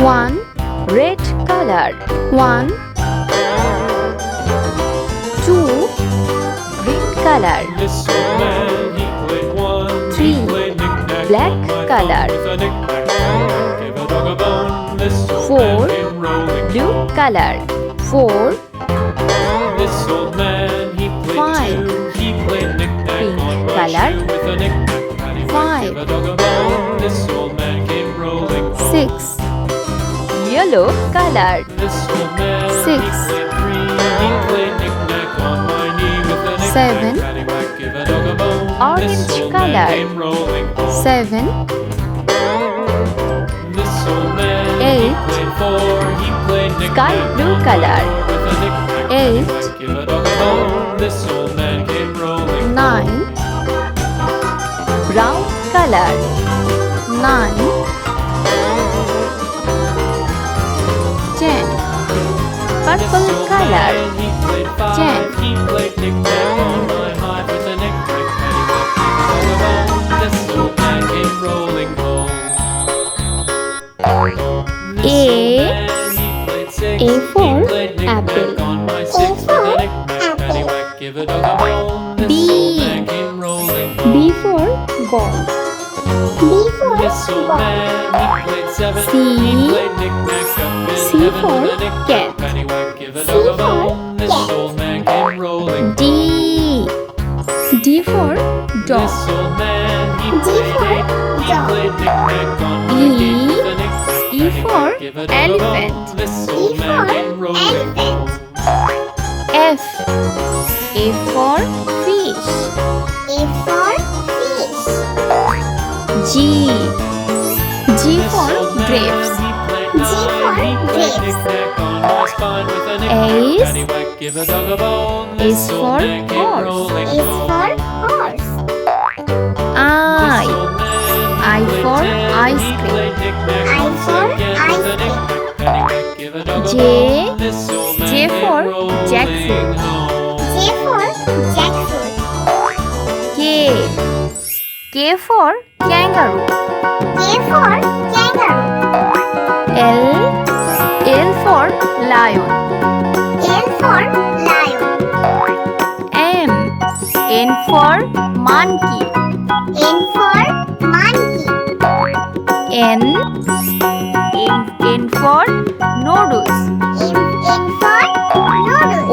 1. Red color. 1. 2. Green color. 3. Black color. 4. Blue color. 4. 5. Pink color. 5. 6. Yellow color. 6. 7. Orange color. 7. 8. Sky blue color. 8. 9. Brown color. 9. 10. Purple color. 10. A for apple. A for apple. B for ball. B for ball. C for cat. C for cat. D for dog. D for dog. E for elephant. E for elephant. F for fish. F for fish. G for grapes. G for grapes. H for horse. H for horse. I for ice cream. I for ice cream. J for jackfruit. J for jackfruit. K for kangaroo. K for kangaroo. L for lion. L for lion. N for monkey. N for monkey. N for noodles. N for noodles. O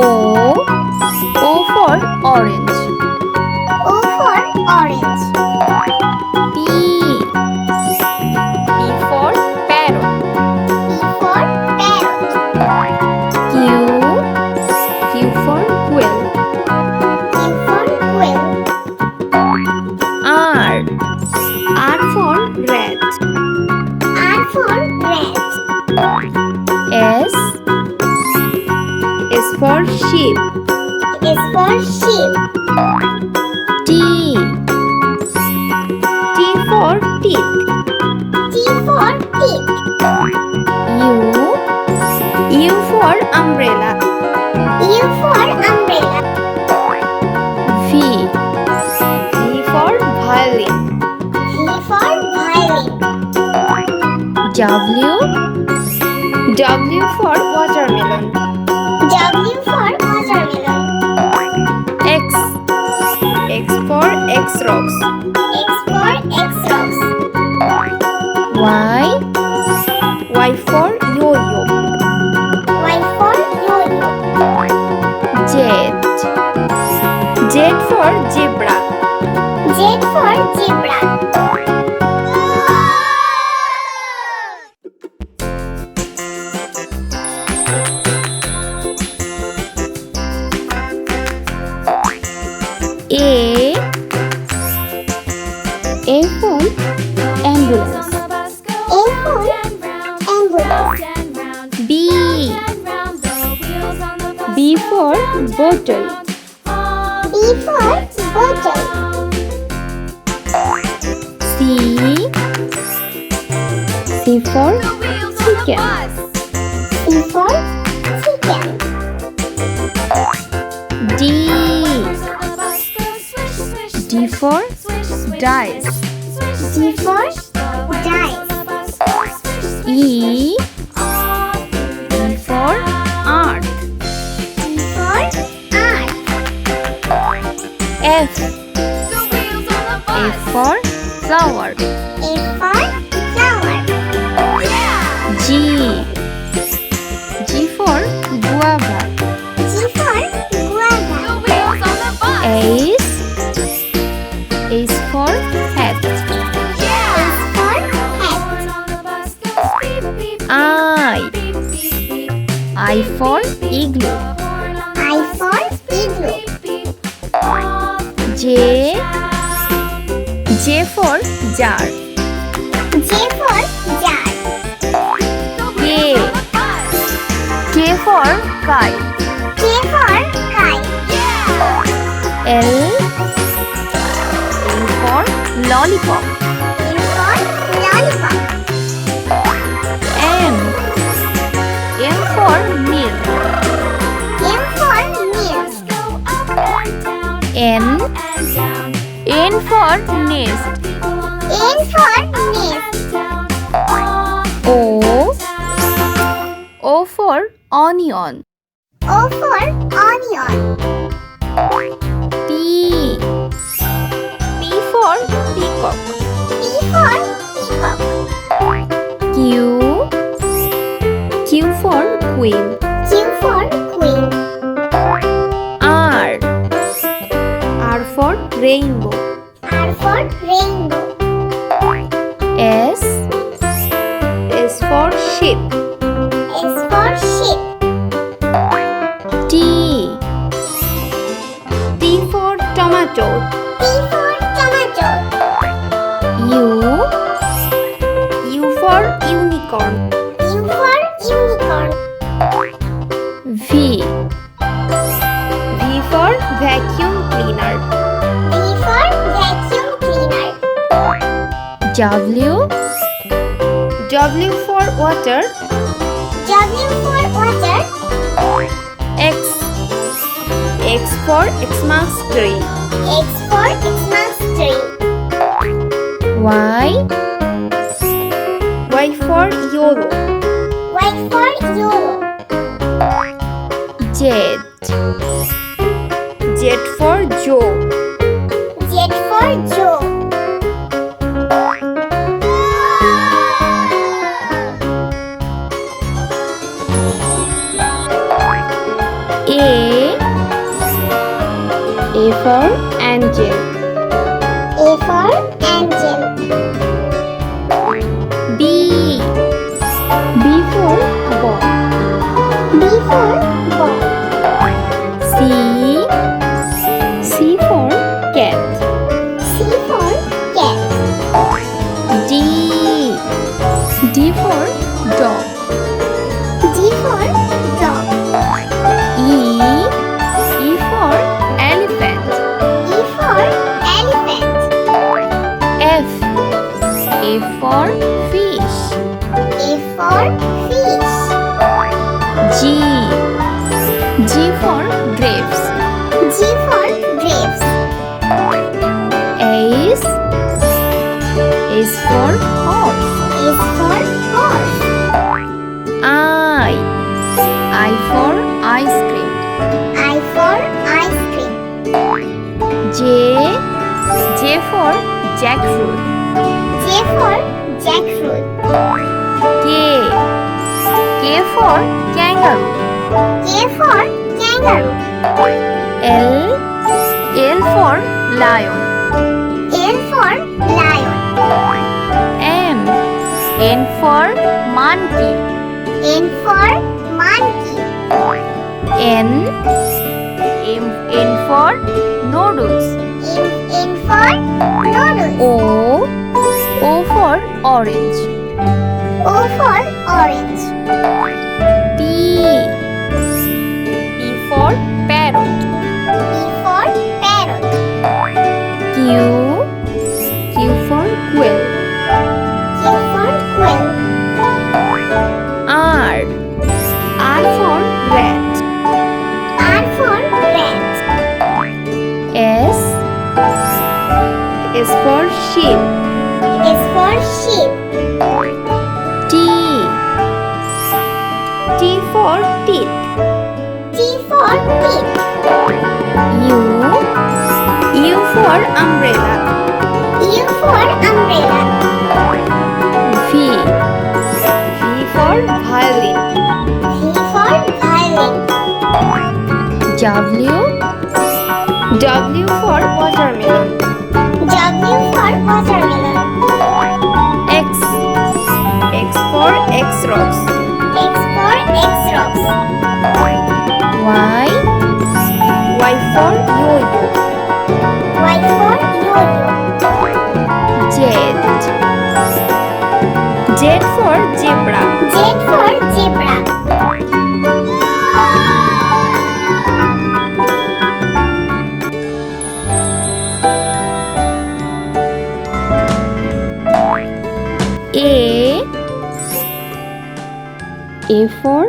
for orange. O for orange. P for parrot. P for parrot. Q for quill. Q for quill. R for rat. R for rat. S for sheep. S for sheep. T for teeth. T for teeth. U for umbrella. U for umbrella. V for violin. V for violin. W for watermelon. W for watermelon. X for X-Rocks. X for X-Rocks. Y for yo-yo. Y for yo-yo. Z for zebra. Z for zebra. A for ambulance. A for ambulance. B for bottle. B for bottle. C for chicken. C for chicken. D for dice. D for dice. E F. F for flower. F for flower. G. G for guava. G for guava. H. H for hat. H for hat. I for igloo. I for igloo. J. J for jar. J for jar. K. K for kite. K for kite. L. L for lollipop. L for lollipop. M. M for milk. M for milk. N. N for nest. N for nest. O. O for onion. O for onion. P. P for peacock. P for peacock. Q. Q for queen. Q for queen. R. R for rainbow. R for rainbow. S. S for sheep. S for sheep. T. T for tomato. T for tomato. U. U for unicorn. U for unicorn. V. V for vacuum cleaner. V for vacuum cleaner. W. W for water. W for water. X. X for Xmas tree. X for Xmas tree. Y. Y for yellow. Y for yellow. Z. Z for Joe. Z for Joe. A. A for angel. A for angel. B. B for ball. B for ball. C. C for cat. C for cat. D. D for dog. D for dog. E. E for elephant. E for elephant. F. F for fish. F for fish. G. G for grapes. G for grapes. H. H for horse. S for horse. I. I for ice cream. I for ice cream. J. J for jackfruit. J for jackfruit. K. K for kangaroo. K for kangaroo. L. L for lion. L for lion. M. N for monkey. N for monkey. N. N for noodles. N for noodles. O. O for orange. O for orange. P. P for parrot. P for parrot. Q. Q for quail. Q for quail. R. R for rat. R for rat. S. S for sheep. S for sheep. T. T for teeth. T for teeth. U. U for umbrella. U for umbrella. V. V for violin. V for violin. W. W for watermelon. W for watermelon. X. X for X-rocks. X for X-rocks. Y. Y for yo-yo. Y for yo-yo. Z. Z for zebra. Z for zebra. A. A for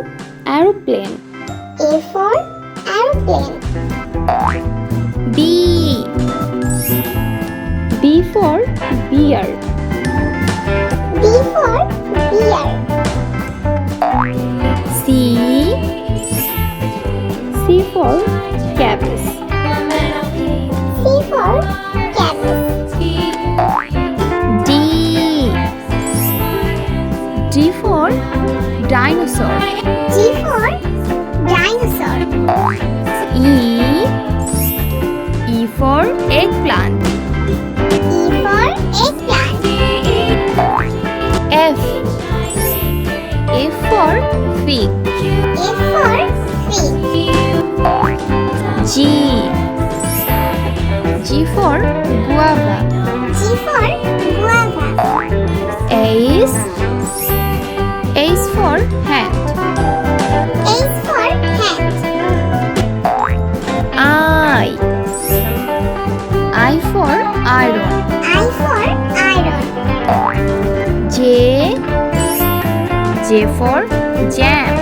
aeroplane. A for aeroplane. B. B for beer. B for beer. C. C for cabbage. C for cabbage. D. D for dinosaur. D for dinosaur. E. E for eggplant. E for eggplant. F. F for fig. F for fig. G. G for guava. G for guava. H. H for hand. H for hand. I. I for iron. I for iron. J. J for jam.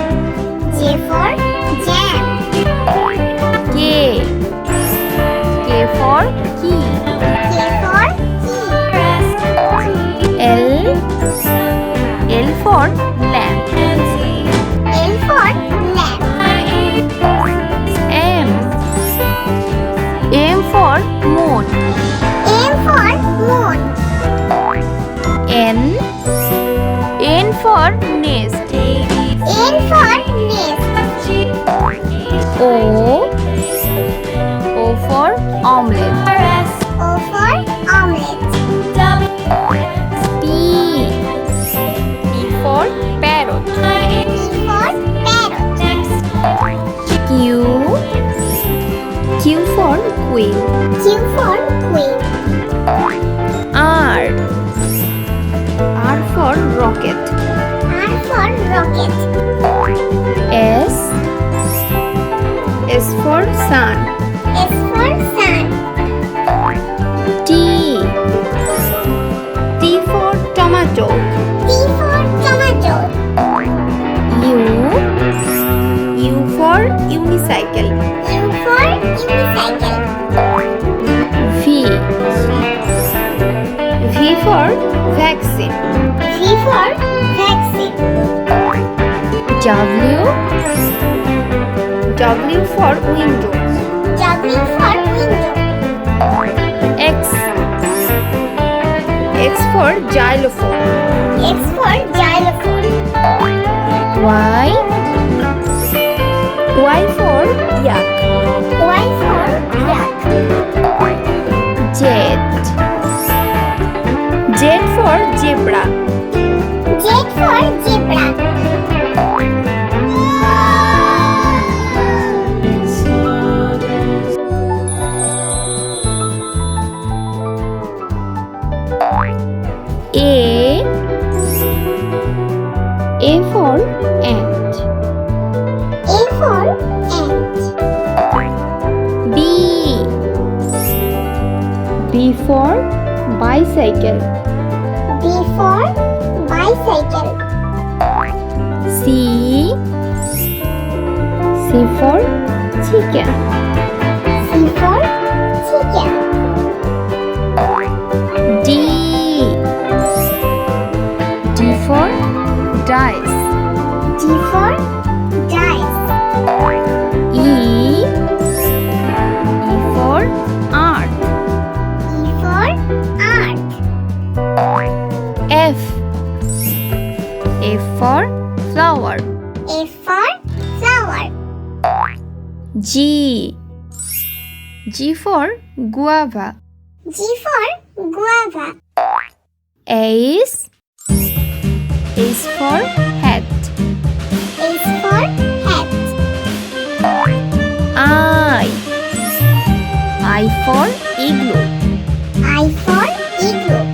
J for jam. K. K for key. K for key. L. L for lamp. L for lamp. M. M for moon. M for moon. N. N for nest. N for nest. O. O for omelette. O for omelette. P. P for parrot. P for parrot. Q. Q for queen. Q for queen. R. R for rocket. R for rocket. S. S for sun. S for sun. T. T for tomato. T for tomato. U. U for unicycle. U for unicycle. V. V for vaccine. V for vaccine. W. W for window. W for window. X. X for xylophone. X for xylophone. Y. Y for yak. Y for yak. Z. Z for zebra. Z for zebra. A. A for ant. A for ant. B. B for bicycle. B for bicycle. C. C for chicken. C for chicken. D. D for dice. D for dice. E. E for art. for flower. F for flower. G. G for guava. G for guava. H. H for hat. H for hat. I. I for igloo. I for igloo.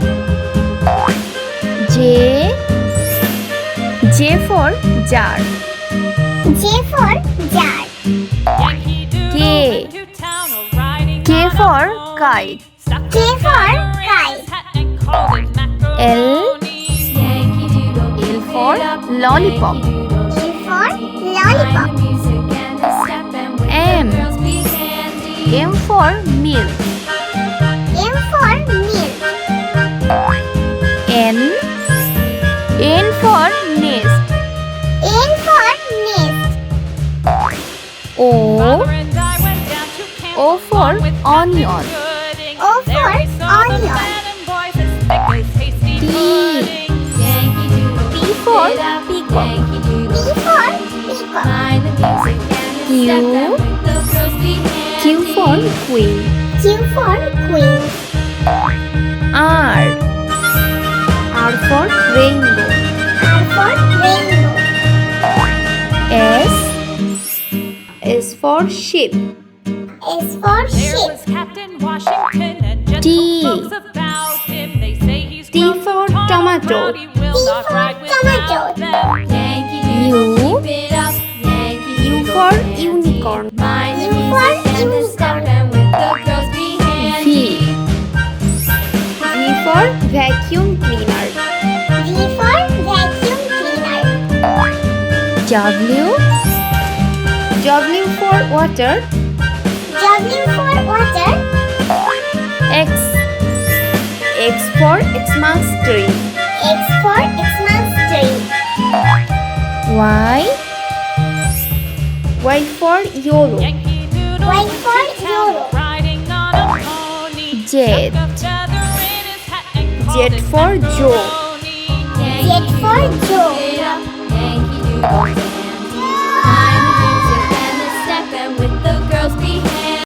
J. J for jar. J for jar. K. K for kite. K for kite. L. L for lollipop. L for lollipop. M. M for milk. M for milk. N. N for nest. N for nest. O. O for onion. O for onion. T. T for peacock. P for peacock. Q. Q for queen. Q for queen. R. R for rainbow. R for rainbow. S. S for sheep. S for sheep. T. T for tomato. T for tomato. U. U for unicorn. U for unicorn. V. V for vacuum cleaner. V for vacuum cleaner. W. W for water. W for water. X. X for Xmas tree. X for Xmas tree. Y. Y for YOLO. Y for yellow. Z. Z for Joe. Z for Joe.